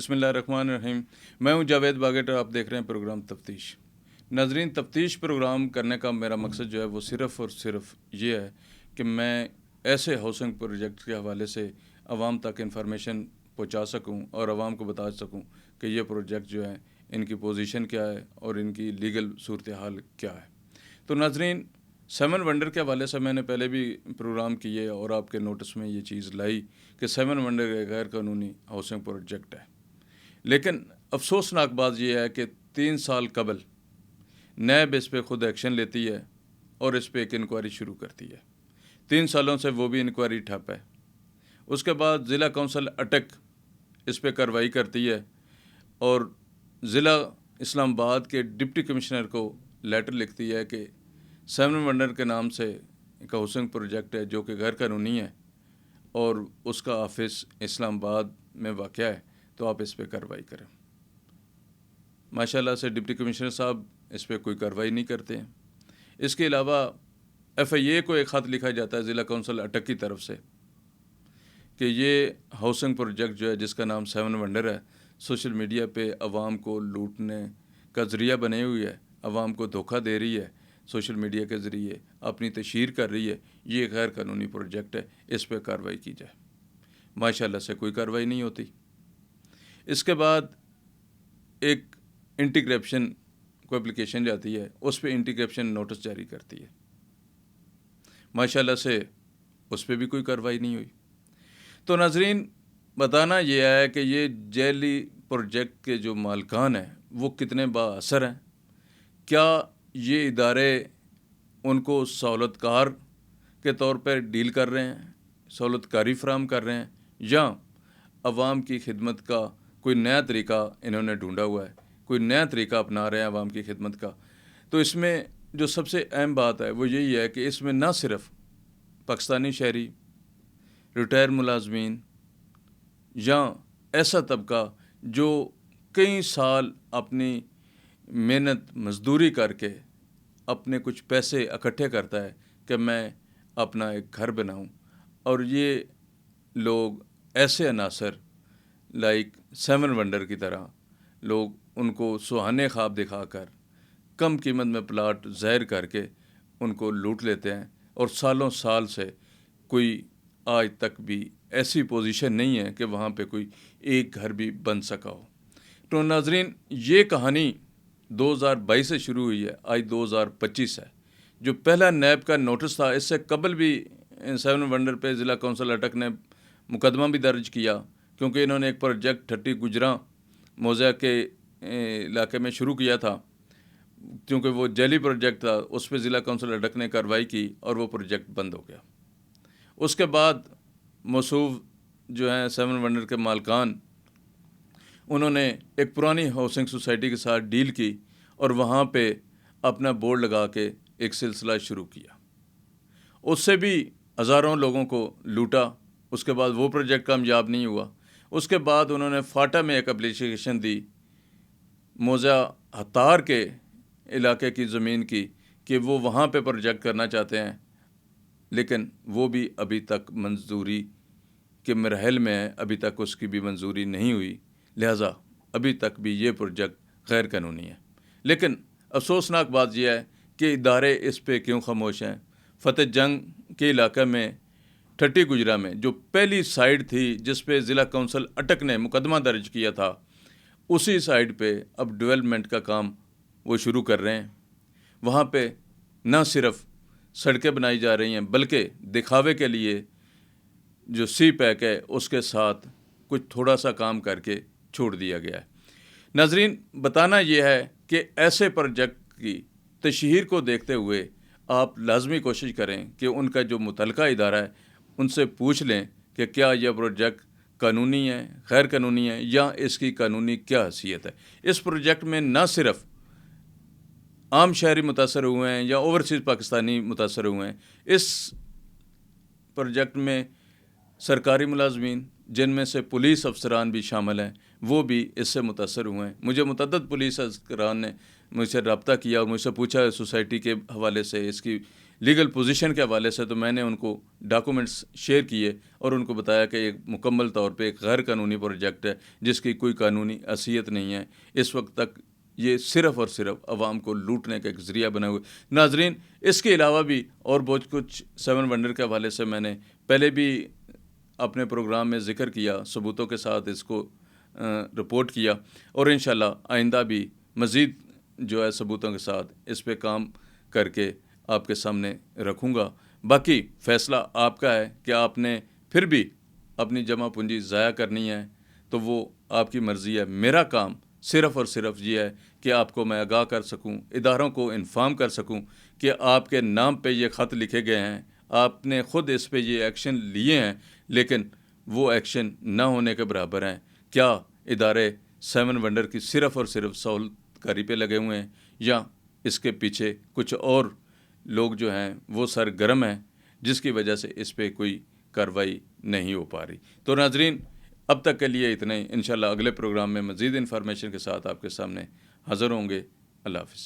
بسم اللہ الرحمن الرحیم۔ میں ہوں جاوید باگٹ اور آپ دیکھ رہے ہیں پروگرام تفتیش۔ ناظرین، تفتیش پروگرام کرنے کا میرا مقصد جو ہے وہ صرف اور صرف یہ ہے کہ میں ایسے ہاؤسنگ پروجیکٹ کے حوالے سے عوام تک انفارمیشن پہنچا سکوں اور عوام کو بتا سکوں کہ یہ پروجیکٹ جو ہے ان کی پوزیشن کیا ہے اور ان کی لیگل صورتحال کیا ہے۔ تو ناظرین، 7 ونڈر کے حوالے سے میں نے پہلے بھی پروگرام کیے اور آپ کے نوٹس میں یہ چیز لائی کہ 7 ونڈر ایک غیر قانونی ہاؤسنگ پروجیکٹ ہے، لیکن افسوسناک بات یہ ہے کہ 3 سال قبل نیب اس پہ خود ایکشن لیتی ہے اور اس پہ ایک انکوائری شروع کرتی ہے۔ 3 سالوں سے وہ بھی انکوائری ٹھپ ہے۔ اس کے بعد ضلع کونسل اٹک اس پہ کارروائی کرتی ہے اور ضلع اسلام آباد کے ڈپٹی کمشنر کو لیٹر لکھتی ہے کہ 7 ونڈر کے نام سے ایک ہاؤسنگ پروجیکٹ ہے جو کہ غیر قانونی ہے اور اس کا آفس اسلام آباد میں واقع ہے، تو آپ اس پہ کارروائی کریں۔ ماشاءاللہ سے ڈپٹی کمشنر صاحب اس پہ کوئی کارروائی نہیں کرتے ہیں۔ اس کے علاوہ FIA کو ایک خط لکھا جاتا ہے ضلع کونسل اٹک کی طرف سے کہ یہ ہاؤسنگ پروجیکٹ جو ہے جس کا نام 7 ونڈر ہے، سوشل میڈیا پہ عوام کو لوٹنے کا ذریعہ بنے ہوئی ہے، عوام کو دھوکہ دے رہی ہے، سوشل میڈیا کے ذریعے اپنی تشہیر کر رہی ہے، یہ غیر قانونی پروجیکٹ ہے، اس پہ کارروائی کی جائے۔ ماشاءاللہ سے کوئی کارروائی نہیں ہوتی۔ اس کے بعد ایک اینٹی کرپشن کو اپلیکیشن جاتی ہے، اس پہ اینٹی کرپشن نوٹس جاری کرتی ہے۔ ماشاءاللہ سے اس پہ بھی کوئی کارروائی نہیں ہوئی۔ تو ناظرین، بتانا یہ ہے کہ یہ جیلی پروجیکٹ کے جو مالکان ہیں وہ کتنے با اثر ہیں، کیا یہ ادارے ان کو سہولت کار کے طور پر ڈیل کر رہے ہیں، سہولت کاری فراہم کر رہے ہیں، یا عوام کی خدمت کا کوئی نیا طریقہ انہوں نے ڈھونڈا ہوا ہے، کوئی نیا طریقہ اپنا رہے ہیں عوام کی خدمت کا۔ تو اس میں جو سب سے اہم بات ہے وہ یہی ہے کہ اس میں نہ صرف پاکستانی شہری، ریٹائر ملازمین یا ایسا طبقہ جو کئی سال اپنی محنت مزدوری کر کے اپنے کچھ پیسے اکٹھے کرتا ہے کہ میں اپنا ایک گھر بناؤں، اور یہ لوگ ایسے عناصر لائک 7 ونڈر کی طرح لوگ ان کو سہانے خواب دکھا کر کم قیمت میں پلاٹ ظاہر کر کے ان کو لوٹ لیتے ہیں، اور سالوں سال سے کوئی آج تک بھی ایسی پوزیشن نہیں ہے کہ وہاں پہ کوئی ایک گھر بھی بن سکا ہو۔ تو ناظرین، یہ کہانی 2022 سے شروع ہوئی ہے، آج 2025 ہے۔ جو پہلا نیب کا نوٹس تھا، اس سے قبل بھی 7 ونڈر پہ ضلع کونسل اٹک نے مقدمہ بھی درج کیا، کیونکہ انہوں نے ایک پروجیکٹ 30 گجراں موضع کے علاقے میں شروع کیا تھا، کیونکہ وہ جیلی پروجیکٹ تھا، اس پہ ضلع کونسل اٹک نے کارروائی کی اور وہ پروجیکٹ بند ہو گیا۔ اس کے بعد موصوف جو ہیں 7 ونڈر کے مالکان، انہوں نے ایک پرانی ہاؤسنگ سوسائٹی کے ساتھ ڈیل کی اور وہاں پہ اپنا بورڈ لگا کے ایک سلسلہ شروع کیا۔ اس سے بھی ہزاروں لوگوں کو لوٹا۔ اس کے بعد وہ پروجیکٹ کامیاب نہیں ہوا۔ اس کے بعد انہوں نے فاٹا میں ایک اپلیکیشن دی موضع ہتار کے علاقے کی زمین کی کہ وہ وہاں پہ پروجیکٹ کرنا چاہتے ہیں، لیکن وہ بھی ابھی تک منظوری کے مراحل میں ہے، ابھی تک اس کی بھی منظوری نہیں ہوئی، لہٰذا ابھی تک بھی یہ پروجیکٹ غیر قانونی ہے۔ لیکن افسوسناک بات یہ ہے کہ ادارے اس پہ کیوں خاموش ہیں۔ فتح جنگ کے علاقے میں 30 گجرا میں جو پہلی سائٹ تھی جس پہ ضلع کونسل اٹک نے مقدمہ درج کیا تھا، اسی سائٹ پہ اب ڈیولپمنٹ کا کام وہ شروع کر رہے ہیں۔ وہاں پہ نہ صرف سڑکیں بنائی جا رہی ہیں بلکہ دکھاوے کے لیے جو سی پیک ہے اس کے ساتھ کچھ تھوڑا سا کام کر کے چھوڑ دیا گیا ہے۔ ناظرین، بتانا یہ ہے کہ ایسے پروجیکٹ کی تشہیر کو دیکھتے ہوئے آپ لازمی کوشش کریں کہ ان کا جو متعلقہ ادارہ ہے ان سے پوچھ لیں کہ کیا یہ پروجیکٹ قانونی ہے، غیر قانونی ہے، یا اس کی قانونی کیا حیثیت ہے۔ اس پروجیکٹ میں نہ صرف عام شہری متاثر ہوئے ہیں یا اوورسیز پاکستانی متاثر ہوئے ہیں، اس پروجیکٹ میں سرکاری ملازمین جن میں سے پولیس افسران بھی شامل ہیں وہ بھی اس سے متاثر ہوئے ہیں۔ مجھے متعدد پولیس افسران نے مجھ سے رابطہ کیا اور مجھ سے پوچھا سوسائٹی کے حوالے سے، اس کی لیگل پوزیشن کے حوالے سے تو میں نے ان کو ڈاکومنٹس شیئر کیے اور ان کو بتایا کہ ایک مکمل طور پہ ایک غیر قانونی پروجیکٹ ہے جس کی کوئی قانونی حیثیت نہیں ہے. اس وقت تک یہ صرف اور صرف عوام کو لوٹنے کا ایک ذریعہ بنا ہوئے. ناظرین، اس کے علاوہ بھی اور بہت کچھ 7 ونڈر کے حوالے سے میں نے پہلے بھی اپنے پروگرام میں ذکر کیا، ثبوتوں کے ساتھ اس کو رپورٹ کیا، اور انشاءاللہ آئندہ بھی مزید جو ہے ثبوتوں کے ساتھ اس پہ کام کر کے آپ کے سامنے رکھوں گا. باقی فیصلہ آپ کا ہے کہ آپ نے پھر بھی اپنی جمع پونجی ضائع کرنی ہے تو وہ آپ کی مرضی ہے. میرا کام صرف اور صرف یہ ہے کہ آپ کو میں آگاہ کر سکوں، اداروں کو انفارم کر سکوں کہ آپ کے نام پہ یہ خط لکھے گئے ہیں، آپ نے خود اس پہ یہ ایکشن لیے ہیں، لیکن وہ ایکشن نہ ہونے کے برابر ہیں. کیا ادارے 7 ونڈر کی صرف اور صرف سہولت کاری پہ لگے ہوئے ہیں، یا اس کے پیچھے کچھ اور لوگ جو ہیں وہ سرگرم ہیں جس کی وجہ سے اس پہ کوئی کارروائی نہیں ہو پا رہی؟ تو ناظرین، اب تک کے لیے اتنا ہی. انشاءاللہ اگلے پروگرام میں مزید انفارمیشن کے ساتھ آپ کے سامنے حاضر ہوں گے. اللہ حافظ.